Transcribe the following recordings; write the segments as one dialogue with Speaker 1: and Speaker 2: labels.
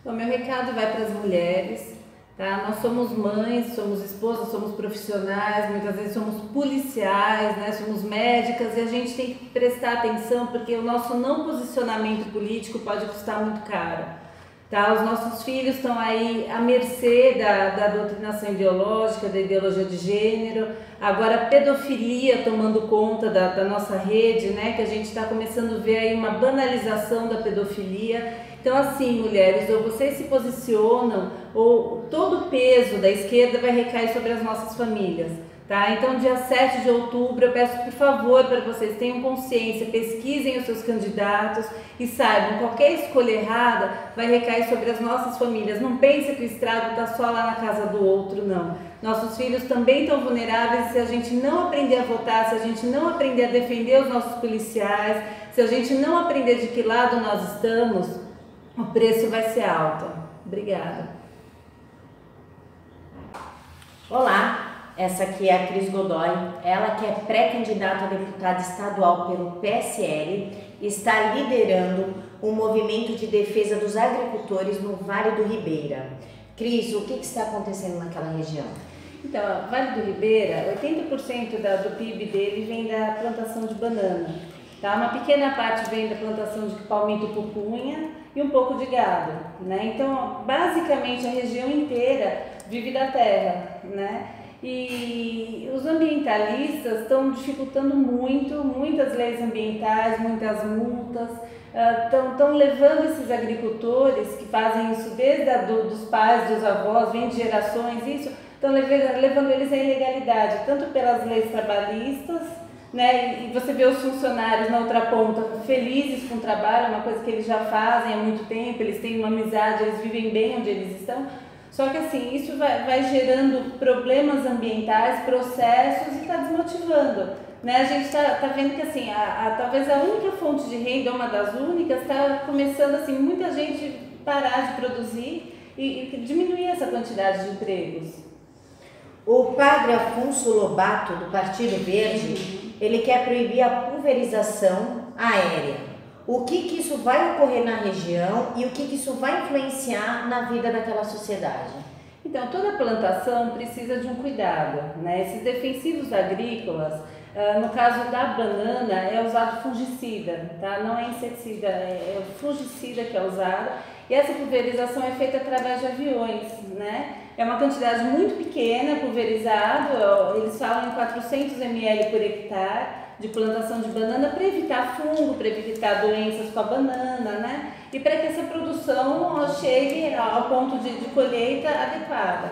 Speaker 1: O meu recado vai para as mulheres, tá? Nós somos mães, somos esposas, somos profissionais, muitas vezes somos policiais, né? Somos médicas e a gente tem que prestar atenção porque o nosso não posicionamento político pode custar muito caro. Tá? Os nossos filhos estão aí à mercê da doutrinação ideológica, da ideologia de gênero, agora a pedofilia tomando conta da nossa rede, né? Que a gente está começando a ver aí uma banalização da pedofilia. Então assim, mulheres, ou vocês se posicionam, ou todo o peso da esquerda vai recair sobre as nossas famílias. Tá? Então, dia 7 de outubro, eu peço por favor para vocês tenham consciência, pesquisem os seus candidatos e saibam, qualquer escolha errada vai recair sobre as nossas famílias. Não pense que o estrago está só lá na casa do outro, não. Nossos filhos também estão vulneráveis e se a gente não aprender a votar, se a gente não aprender a defender os nossos policiais, se a gente não aprender de que lado nós estamos, o preço vai ser alto. Obrigada.
Speaker 2: Olá! Essa aqui é a Cris Godoy, ela que é pré-candidata a deputada estadual pelo PSL, está liderando um movimento de defesa dos agricultores no Vale do Ribeira. Cris, o que está acontecendo naquela região?
Speaker 1: Então, Vale do Ribeira, 80% do PIB dele vem da plantação de banana. Tá? Uma pequena parte vem da plantação de palmito pupunha e um pouco de gado. Né? Então, basicamente, a região inteira vive da terra. Né? E os ambientalistas estão dificultando muitas leis ambientais, muitas multas, estão levando esses agricultores que fazem isso desde dos pais, dos avós, vem de gerações, isso, estão levando eles à ilegalidade, tanto pelas leis trabalhistas, né, e você vê os funcionários na outra ponta felizes com o trabalho, uma coisa que eles já fazem há muito tempo, eles têm uma amizade, eles vivem bem onde eles estão. Só que assim, isso vai gerando problemas ambientais, processos e está desmotivando. Né? A gente está vendo que assim, talvez a única fonte de renda, uma das únicas, está começando assim, muita gente parar de produzir e diminuir essa quantidade de empregos.
Speaker 2: O padre Afonso Lobato, do Partido Verde, ele quer proibir a pulverização aérea. O que isso vai ocorrer na região e o que isso vai influenciar na vida daquela sociedade?
Speaker 1: Então, toda plantação precisa de um cuidado, né? Esses defensivos agrícolas, no caso da banana, é usado fungicida, tá? Não é inseticida, é fungicida que é usado. E essa pulverização é feita através de aviões, né? É uma quantidade muito pequena pulverizado, eles falam em 400 ml por hectare de plantação de banana para evitar fungo, para evitar doenças com a banana, né? E para que essa produção chegue ao ponto de colheita adequada.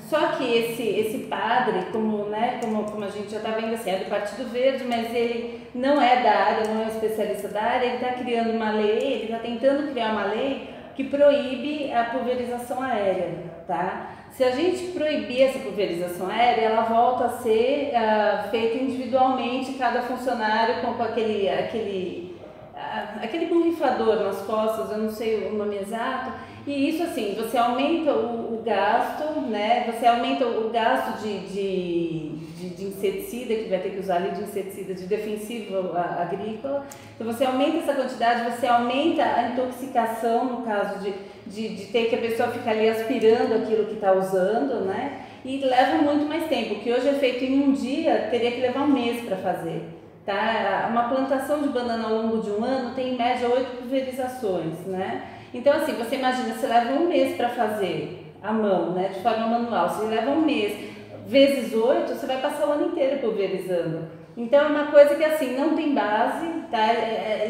Speaker 1: Só que esse padre, como a gente já está vendo assim, é do Partido Verde, mas ele não é da área, não é especialista da área, ele está criando uma lei, ele está tentando criar uma lei que proíbe a pulverização aérea, tá? Se a gente proibir essa pulverização aérea, ela volta a ser feita individualmente, cada funcionário com aquele borrifador nas costas, eu não sei o nome exato, e isso assim, você aumenta o gasto, né? Você aumenta o gasto de inseticida, que vai ter que usar ali de inseticida, de defensivo agrícola, então você aumenta essa quantidade, você aumenta a intoxicação, no caso de ter que a pessoa ficar ali aspirando aquilo que está usando, né? E leva muito mais tempo, o que hoje é feito em um dia, teria que levar um mês para fazer. Tá? Uma plantação de banana ao longo de um ano tem em média 8 pulverizações, né? Então assim, você imagina, você leva um mês para fazer à mão, né? De forma manual, você leva um mês, vezes 8, você vai passar o ano inteiro pulverizando. Então é uma coisa que assim, não tem base, tá?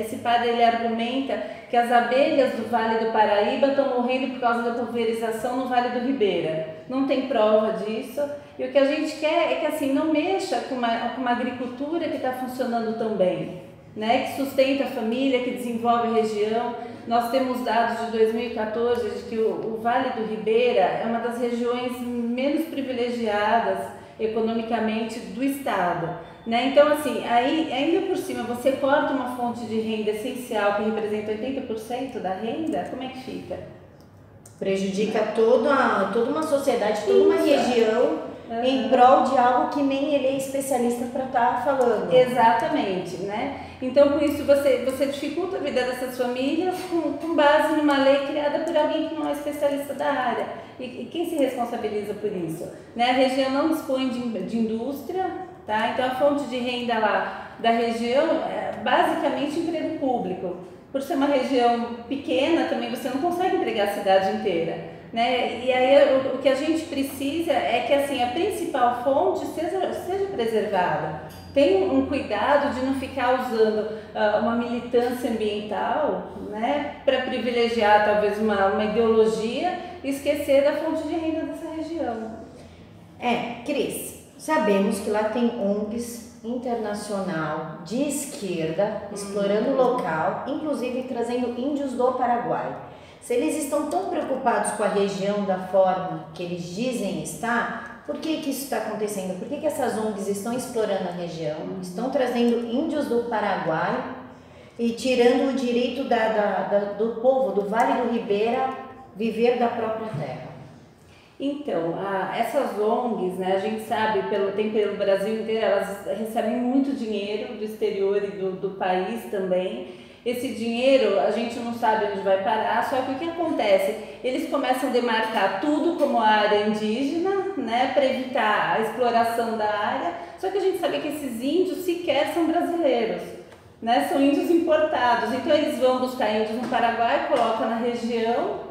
Speaker 1: Esse padre ele argumenta que as abelhas do Vale do Paraíba estão morrendo por causa da pulverização no Vale do Ribeira. Não tem prova disso. E o que a gente quer é que assim, não mexa com uma agricultura que está funcionando tão bem, né? Que sustenta a família, que desenvolve a região. Nós temos dados de 2014 de que o Vale do Ribeira é uma das regiões menos privilegiadas economicamente do estado. Né? Então, assim, aí, ainda por cima, você corta uma fonte de renda essencial que representa 80% da renda, como é que fica?
Speaker 2: Prejudica toda uma sociedade, toda uma região em prol de algo que nem ele é especialista para estar falando.
Speaker 1: Exatamente, né? Então, com isso, você dificulta a vida dessas famílias com base numa lei criada por alguém que não é especialista da área. E quem se responsabiliza por isso? Né? A região não dispõe de indústria, tá? Então, a fonte de renda lá da região é basicamente emprego público. Por ser uma região pequena, também você não consegue empregar a cidade inteira. Né? E aí o que a gente precisa é que assim, a principal fonte seja preservada. Tem um cuidado de não ficar usando uma militância ambiental, né, para privilegiar talvez uma ideologia e esquecer da fonte de renda dessa região.
Speaker 2: Cris, sabemos que lá tem ONGs internacional de esquerda explorando o local, inclusive trazendo índios do Paraguai. Se eles estão tão preocupados com a região da forma que eles dizem estar, por que isso está acontecendo? Por que essas ONGs estão explorando a região, estão trazendo índios do Paraguai e tirando o direito do povo do Vale do Ribeira viver da própria terra?
Speaker 1: Então, essas ONGs, né, a gente sabe, tem pelo Brasil inteiro, elas recebem muito dinheiro do exterior e do país também. Esse dinheiro a gente não sabe onde vai parar, só que o que acontece? Eles começam a demarcar tudo como área indígena, né, para evitar a exploração da área, só que a gente sabe que esses índios sequer são brasileiros, né, são índios importados, então eles vão buscar índios no Paraguai, colocam na região,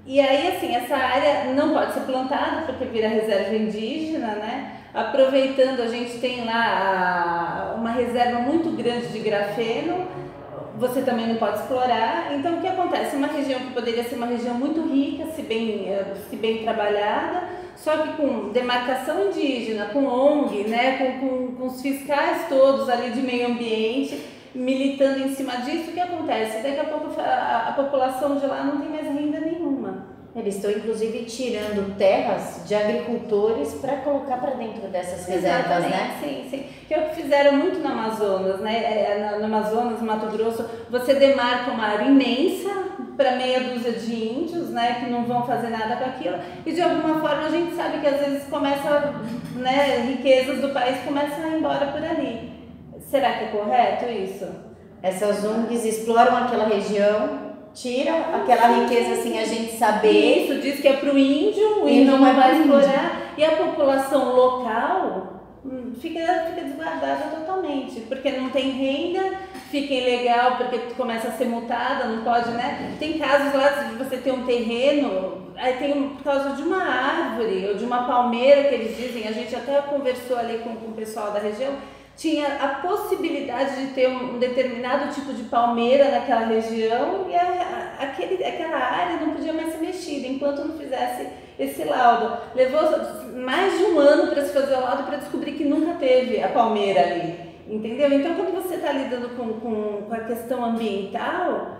Speaker 1: e aí assim, essa área não pode ser plantada porque vira reserva indígena, né? Aproveitando, a gente tem lá uma reserva muito grande de grafeno, você também não pode explorar. Então o que acontece? Uma região que poderia ser uma região muito rica, se bem trabalhada, só que com demarcação indígena, com ONG, né? com os fiscais todos ali de meio ambiente, militando em cima disso, o que acontece? Daqui a pouco a população de lá não tem mais renda nenhuma.
Speaker 2: Eles estão inclusive tirando terras de agricultores para colocar para dentro dessas reservas, né?
Speaker 1: Sim. Que é o que fizeram muito no Amazonas, né? No Amazonas, Mato Grosso, você demarca uma área imensa para meia dúzia de índios, né? Que não vão fazer nada com aquilo. E de alguma forma a gente sabe que às vezes começa, né? Riquezas do país começam a ir embora por ali. Será que é correto isso?
Speaker 2: Essas ONGs exploram aquela região, tira aquela riqueza sem a gente saber.
Speaker 1: Isso, diz que é para o índio não vai explorar. E a população local fica desguardada totalmente, porque não tem renda, fica ilegal porque começa a ser multada, não pode, né? Tem casos lá de você ter um terreno, aí tem por causa de uma árvore ou de uma palmeira que eles dizem, a gente até conversou ali com o pessoal da região, tinha a possibilidade de ter um determinado tipo de palmeira naquela região e aquela área não podia mais ser mexida enquanto não fizesse esse laudo. Levou mais de um ano para se fazer o laudo para descobrir que nunca teve a palmeira ali, entendeu? Então, quando você está lidando com a questão ambiental,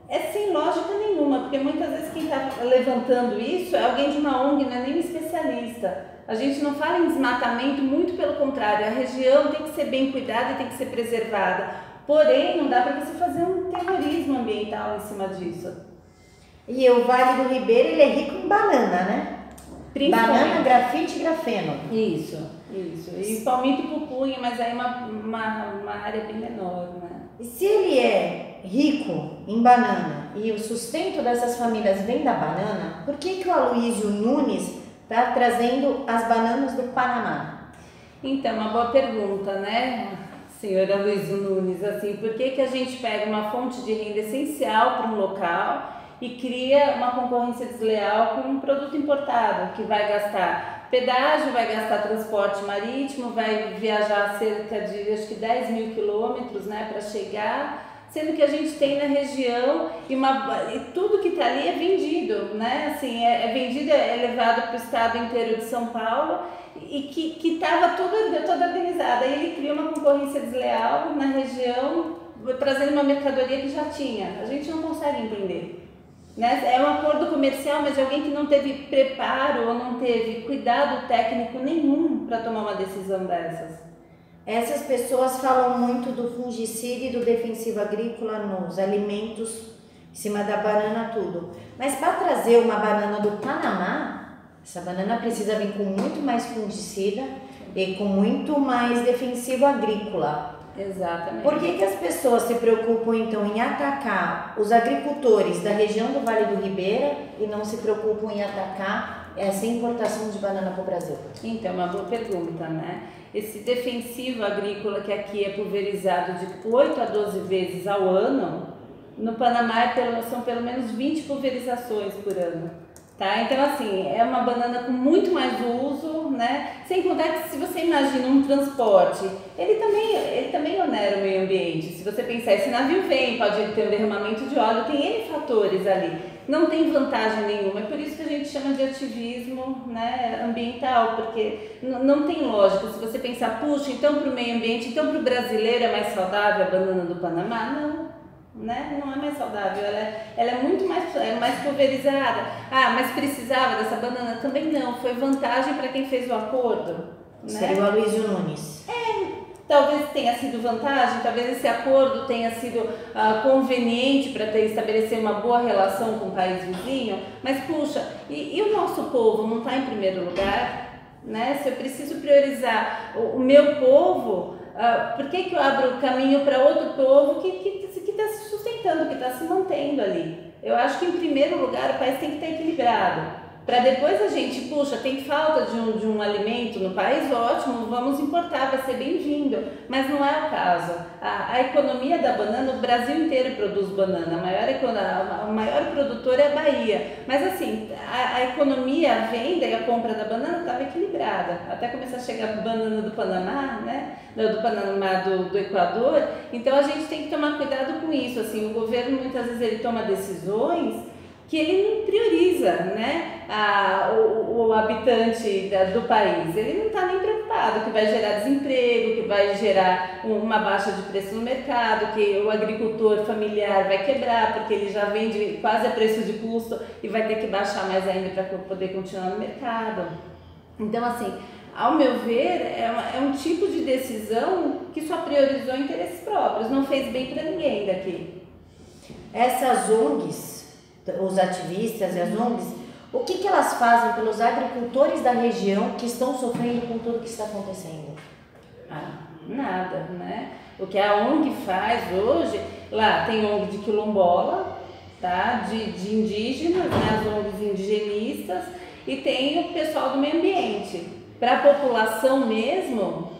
Speaker 1: é sem lógica nenhuma, porque muitas vezes quem está levantando isso é alguém de uma ONG, não é nem um especialista. A gente não fala em desmatamento, muito pelo contrário, a região tem que ser bem cuidada e tem que ser preservada. Porém, não dá para você fazer um terrorismo ambiental em cima disso.
Speaker 2: E o Vale do Ribeira, ele é rico em banana, né? Banana, grafite e grafeno.
Speaker 1: Isso. E palmito e pupunha, mas aí uma área bem menor, né?
Speaker 2: E se ele é rico em banana e o sustento dessas famílias vem da banana, por que o Aloysio Nunes está trazendo as bananas do Panamá?
Speaker 1: Então, uma boa pergunta, né, senhora Aloysio Nunes? Assim, por que a gente pega uma fonte de renda essencial para um local e cria uma concorrência desleal com um produto importado, que vai gastar pedágio, vai gastar transporte marítimo, vai viajar cerca de, acho que 10 mil quilômetros, né, para chegar, sendo que a gente tem na região e tudo que está ali é vendido, né, assim, é vendido, é levado para o estado inteiro de São Paulo e que estava toda organizada. E ele cria uma concorrência desleal na região, trazendo uma mercadoria que já tinha. A gente não consegue entender. Né? É um acordo comercial, mas de alguém que não teve preparo ou não teve cuidado técnico nenhum para tomar uma decisão dessas.
Speaker 2: Essas pessoas falam muito do fungicida e do defensivo agrícola nos alimentos, em cima da banana, tudo. Mas para trazer uma banana do Panamá, Essa banana precisa vir com muito mais fungicida e com muito mais defensivo agrícola.
Speaker 1: Exatamente.
Speaker 2: Por que as pessoas se preocupam então em atacar os agricultores da região do Vale do Ribeira e não se preocupam em atacar essa importação de banana para o Brasil?
Speaker 1: Então, uma boa pergunta, né? Esse defensivo agrícola que aqui é pulverizado de 8 a 12 vezes ao ano, no Panamá são pelo menos 20 pulverizações por ano. Tá? Então, assim, é uma banana com muito mais uso, né? Sem contar que se você imagina um transporte, ele também onera o meio ambiente. Se você pensar, esse navio vem, pode ter um derramamento de óleo, tem N fatores ali. Não tem vantagem nenhuma, é por isso que a gente chama de ativismo, né, ambiental, porque não tem lógica. Se você pensar, puxa, então para o meio ambiente, então para o brasileiro é mais saudável a banana do Panamá? Não. Né? Não é mais saudável, ela é muito mais pulverizada. Ah, mas precisava dessa banana? Também não, foi vantagem para quem fez o acordo. Né?
Speaker 2: Seria o Aloysio Nunes.
Speaker 1: Talvez tenha sido vantagem, talvez esse acordo tenha sido conveniente para estabelecer uma boa relação com o país vizinho, mas puxa, e o nosso povo não está em primeiro lugar? Né? Se eu preciso priorizar o meu povo, por que eu abro caminho para outro povo que está se sustentando, que está se mantendo ali? Eu acho que em primeiro lugar o país tem que estar equilibrado. Para depois a gente, puxa, tem falta de um alimento no país, ótimo, vamos importar, vai ser bem-vindo. Mas não é o caso. A economia da banana, o Brasil inteiro produz banana, o maior produtor é a Bahia. Mas assim, a economia, a venda e a compra da banana estava equilibrada. Até começar a chegar a banana do Panamá, né? Do Panamá do Equador. Então a gente tem que tomar cuidado com isso. Assim, o governo muitas vezes ele toma decisões que ele não prioriza, né, o habitante do país. Ele não está nem preocupado que vai gerar desemprego, que vai gerar uma baixa de preço no mercado, que o agricultor familiar vai quebrar porque ele já vende quase a preço de custo e vai ter que baixar mais ainda para poder continuar no mercado. Então, assim, ao meu ver, é um tipo de decisão que só priorizou interesses próprios, não fez bem para ninguém daqui.
Speaker 2: Essas ONGs, os ativistas e as ONGs, o que elas fazem pelos agricultores da região que estão sofrendo com tudo que está acontecendo?
Speaker 1: Nada, né? O que a ONG faz hoje, lá tem ONG de quilombola, tá? de indígenas, né? As ONGs indigenistas, e tem o pessoal do meio ambiente. Para a população mesmo,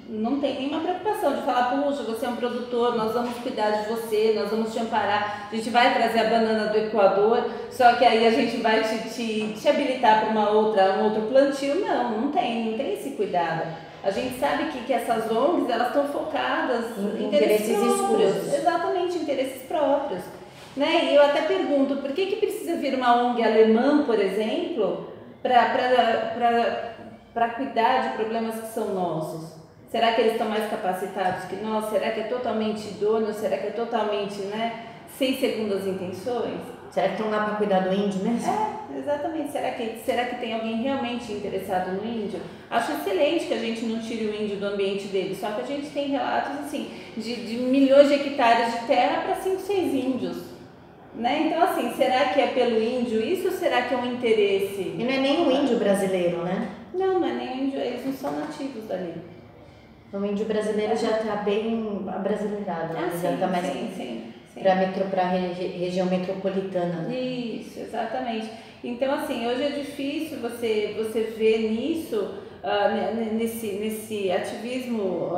Speaker 1: não tem nenhuma preocupação de falar, puxa, você é um produtor, nós vamos cuidar de você, nós vamos te amparar, a gente vai trazer a banana do Equador, só que aí a gente vai te habilitar para um outro plantio. Não tem esse cuidado. A gente sabe que essas ONGs, elas estão focadas em interesses próprios. Exatamente, interesses próprios. Né? E eu até pergunto, por que precisa vir uma ONG alemã, por exemplo, para cuidar de problemas que são nossos? Será que eles estão mais capacitados que nós? Será que é totalmente idôneo? Será que é totalmente, né, sem segundas intenções?
Speaker 2: Será que estão lá para cuidar do índio mesmo?
Speaker 1: Exatamente. Será que tem alguém realmente interessado no índio? Acho excelente que a gente não tire o índio do ambiente dele, só que a gente tem relatos assim, de milhões de hectares de terra para 5, 6 índios. Né? Então, assim, será que é pelo índio isso ou será que é um interesse?
Speaker 2: E não é nem o índio brasileiro, né?
Speaker 1: Não é nem o índio, eles não são nativos dali.
Speaker 2: O índio brasileiro já está bem abrasileirado, né? Já está mais para a região metropolitana. Né?
Speaker 1: Isso, exatamente. Então, assim, hoje é difícil você ver nisso, nesse ativismo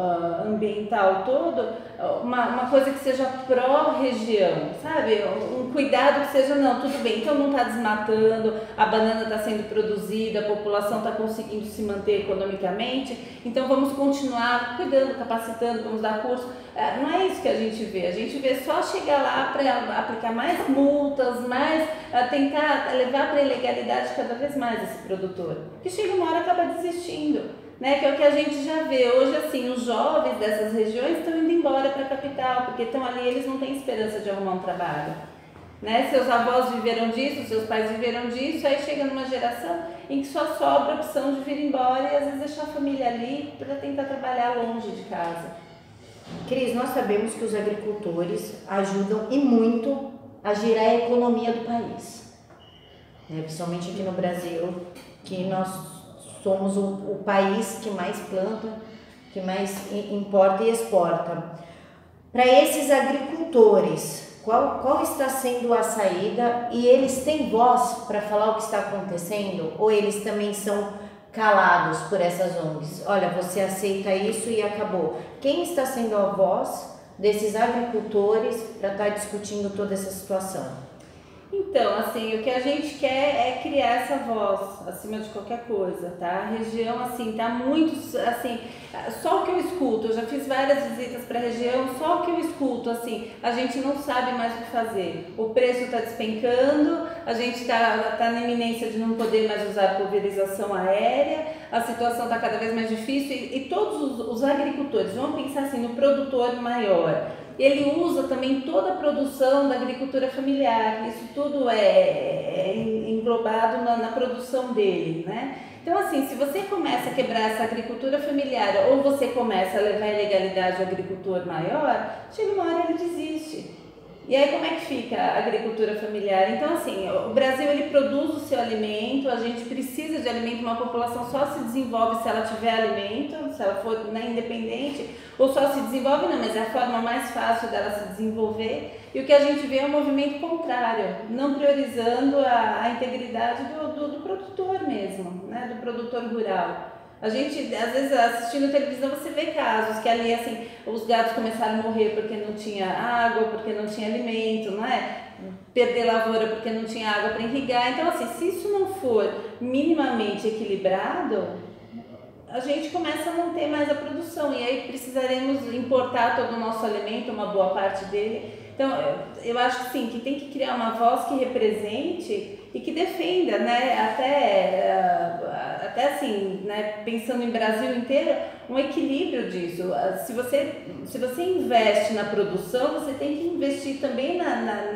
Speaker 1: ambiental todo, uma coisa que seja pró-região, sabe? Um cuidado que seja, não, tudo bem, então não está desmatando, a banana está sendo produzida, a população está conseguindo se manter economicamente, então vamos continuar cuidando, capacitando, vamos dar curso. Não é isso que a gente vê só chegar lá para aplicar mais multas, tentar levar para a ilegalidade cada vez mais esse produtor, que chega uma hora e acaba desistindo. Né, que é o que a gente já vê hoje, assim, os jovens dessas regiões estão indo embora para a capital, porque estão ali, eles não têm esperança de arrumar um trabalho. Né? Seus avós viveram disso, seus pais viveram disso, aí chega numa geração em que só sobra a opção de vir embora e às vezes deixar a família ali para tentar trabalhar longe de casa.
Speaker 2: Cris, nós sabemos que os agricultores ajudam e muito a girar a economia do país. né? Principalmente aqui no Brasil, que nós somos o país que mais planta, que mais importa e exporta. Para esses agricultores, qual está sendo a saída, e eles têm voz para falar o que está acontecendo, ou eles também são calados por essas ONGs? Olha, você aceita isso e acabou. Quem está sendo a voz desses agricultores para estar discutindo toda essa situação?
Speaker 1: Então, assim, o que a gente quer é criar essa voz acima de qualquer coisa, tá? A região, assim, tá muito, assim, só o que eu escuto, eu já fiz várias visitas para a região, só o que eu escuto, assim, a gente não sabe mais o que fazer. O preço tá despencando, a gente tá na iminência de não poder mais usar pulverização aérea, a situação tá cada vez mais difícil e todos os agricultores, vamos pensar assim, no produtor maior, ele usa também toda a produção da agricultura familiar, isso tudo é englobado na produção dele, né? Então, assim, se você começa a quebrar essa agricultura familiar ou você começa a levar a ilegalidade ao agricultor maior, chega uma hora ele desiste. E aí como é que fica a agricultura familiar? Então, assim, o Brasil ele produz o seu alimento, a gente precisa de alimento, uma população só se desenvolve se ela tiver alimento, se ela for, né, independente, ou só se desenvolve não, mas é a forma mais fácil dela se desenvolver. E o que a gente vê é um movimento contrário, não priorizando a integridade do produtor mesmo, né, do produtor rural. A gente, às vezes, assistindo televisão, você vê casos que ali, assim, os gatos começaram a morrer porque não tinha água, porque não tinha alimento, não é? Perder lavoura porque não tinha água para irrigar. Então, assim, se isso não for minimamente equilibrado, a gente começa a não ter mais a produção e aí precisaremos importar todo o nosso alimento, uma boa parte dele. Então, eu acho que sim, que tem que criar uma voz que represente e que defenda, né, até assim, né, pensando em Brasil inteiro, um equilíbrio disso. Se você investe na produção, você tem que investir também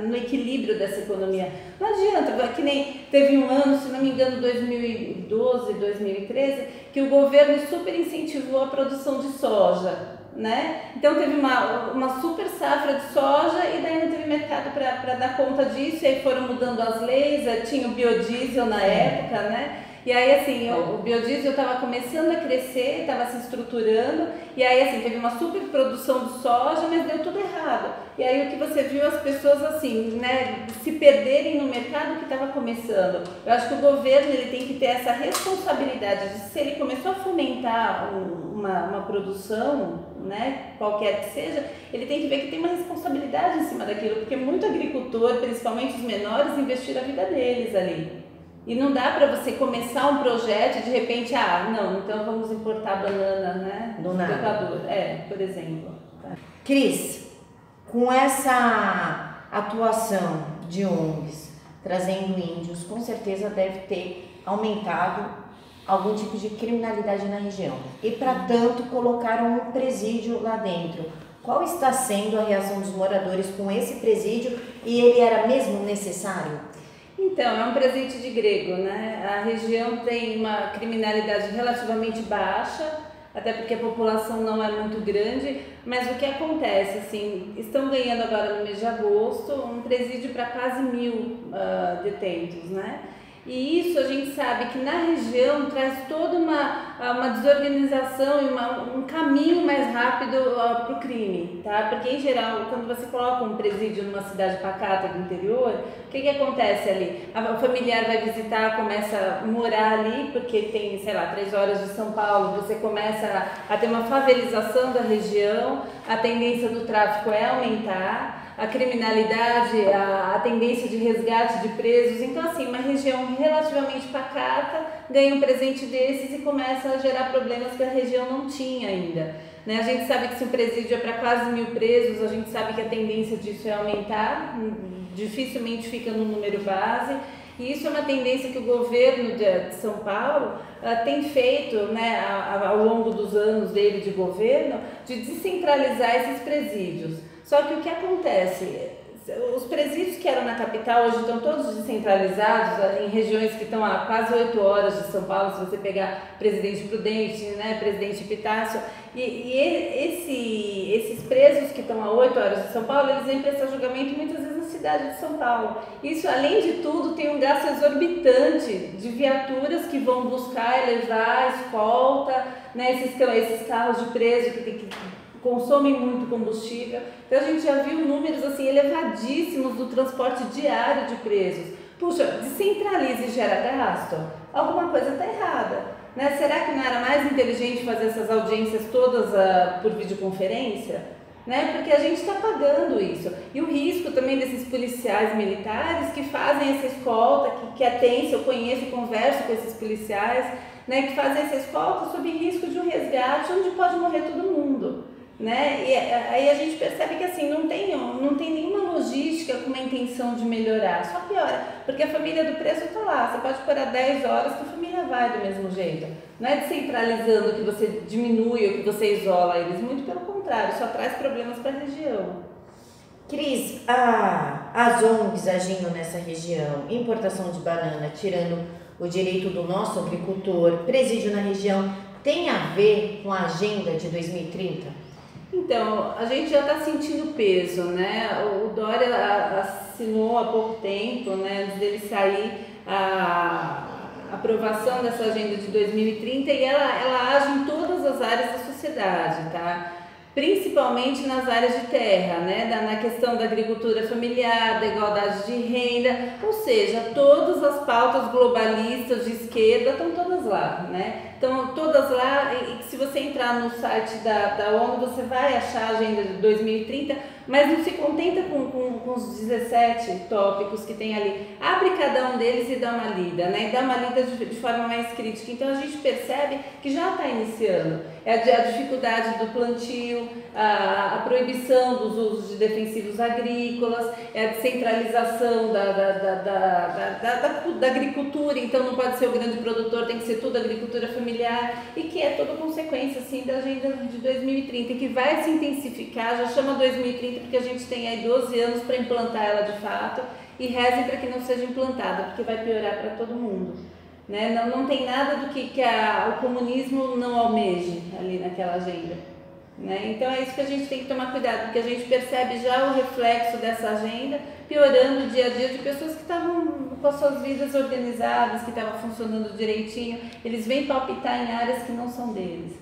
Speaker 1: no equilíbrio dessa economia. Não adianta, que nem teve um ano, se não me engano, 2012, 2013, que o governo super incentivou a produção de soja. Né? Então teve uma super safra de soja e daí não teve mercado para dar conta disso, e aí foram mudando as leis, tinha o biodiesel na época, né? E aí assim, o biodiesel estava começando a crescer, estava se estruturando, e aí assim, teve uma super produção de soja, mas deu tudo errado. E aí o que você viu, as pessoas assim, né, se perderem no mercado que estava começando. Eu acho que o governo ele tem que ter essa responsabilidade de, se ele começou a fomentar uma produção, né, qualquer que seja, ele tem que ver que tem uma responsabilidade em cima daquilo, porque muito agricultor, principalmente os menores, investiram a vida deles ali. E não dá para você começar um projeto e de repente, não, então vamos importar banana, né,
Speaker 2: do nada.
Speaker 1: Por exemplo. Tá.
Speaker 2: Cris, com essa atuação de ONGs trazendo índios, com certeza deve ter aumentado algum tipo de criminalidade na região. E para tanto colocaram um presídio lá dentro. Qual está sendo a reação dos moradores com esse presídio e ele era mesmo necessário?
Speaker 1: Então, é um presídio de grego, né? A região tem uma criminalidade relativamente baixa, até porque a população não é muito grande, mas o que acontece, assim, estão ganhando agora no mês de agosto um presídio para quase 1.000 detentos, né? E isso a gente sabe que na região traz toda uma desorganização e um caminho mais rápido para o crime, tá? Porque em geral, quando você coloca um presídio numa cidade pacata do interior, o que acontece ali? O familiar vai visitar, começa a morar ali, porque tem, sei lá, 3 horas de São Paulo, você começa a ter uma favelização da região, a tendência do tráfico é aumentar, a criminalidade, a tendência de resgate de presos. Então, assim, uma região relativamente pacata ganha um presente desses e começa a gerar problemas que a região não tinha ainda. Né? A gente sabe que se um presídio é para quase 1.000 presos, a gente sabe que a tendência disso é aumentar, dificilmente fica no número base. E isso é uma tendência que o governo de São Paulo tem feito, né, ao longo dos anos dele de governo, de descentralizar esses presídios. Só que o que acontece? Os presídios que eram na capital hoje estão todos descentralizados em regiões que estão a quase 8 horas de São Paulo, se você pegar Presidente Prudente, né, Presidente Epitácio, e esses presos que estão a 8 horas de São Paulo, eles vêm prestar julgamento muitas vezes na cidade de São Paulo. Isso, além de tudo, tem um gasto exorbitante de viaturas que vão buscar e levar, escolta, né, esses carros de preso que consomem muito combustível. Então a gente já viu números assim elevadíssimos do transporte diário de presos. Puxa, descentraliza e gera gasto? Alguma coisa está errada, né? Será que não era mais inteligente fazer essas audiências todas por videoconferência? Né? Porque a gente está pagando isso. E o risco também desses policiais militares que fazem essa escolta, que atendem, eu conheço e converso com esses policiais, né, que fazem essa escolta sob risco de um resgate onde pode morrer todo mundo. Né? E aí a gente percebe que assim, não tem nenhuma logística com uma intenção de melhorar, só piora, porque a família do preso está lá, você pode pôr a 10 horas que a família vai do mesmo jeito. Não é descentralizando que você diminui ou que você isola eles, muito pelo contrário, só traz problemas para a região.
Speaker 2: Cris, as ONGs agindo nessa região, importação de banana, tirando o direito do nosso agricultor, presídio na região, tem a ver com a agenda de 2030?
Speaker 1: Então, a gente já está sentindo peso, né? O Dória assinou há pouco tempo, né, antes dele sair, a aprovação dessa agenda de 2030 e ela age em todas as áreas da sociedade, tá? Principalmente nas áreas de terra, né? Na questão da agricultura familiar, da igualdade de renda, ou seja, todas as pautas globalistas de esquerda estão todas lá, né? Então, todas lá, e se você entrar no site da ONU, você vai achar a agenda de 2030, mas não se contenta com os 17 tópicos que tem ali. Abre cada um deles e dá uma lida, né? E dá uma lida de forma mais crítica. Então, a gente percebe que já está iniciando. É a dificuldade do plantio, a proibição dos usos de defensivos agrícolas, é a descentralização da agricultura, então não pode ser o grande produtor, tem que ser tudo agricultura familiar, e que é toda consequência assim, da agenda de 2030, que vai se intensificar, já chama 2030 porque a gente tem aí 12 anos para implantar ela de fato, e rezem para que não seja implantada, porque vai piorar para todo mundo. Né? Não tem nada do que o comunismo não almeje ali naquela agenda. Né? Então é isso que a gente tem que tomar cuidado, porque a gente percebe já o reflexo dessa agenda piorando o dia a dia de pessoas que estavam com as suas vidas organizadas, que estavam funcionando direitinho, eles vêm palpitar em áreas que não são deles.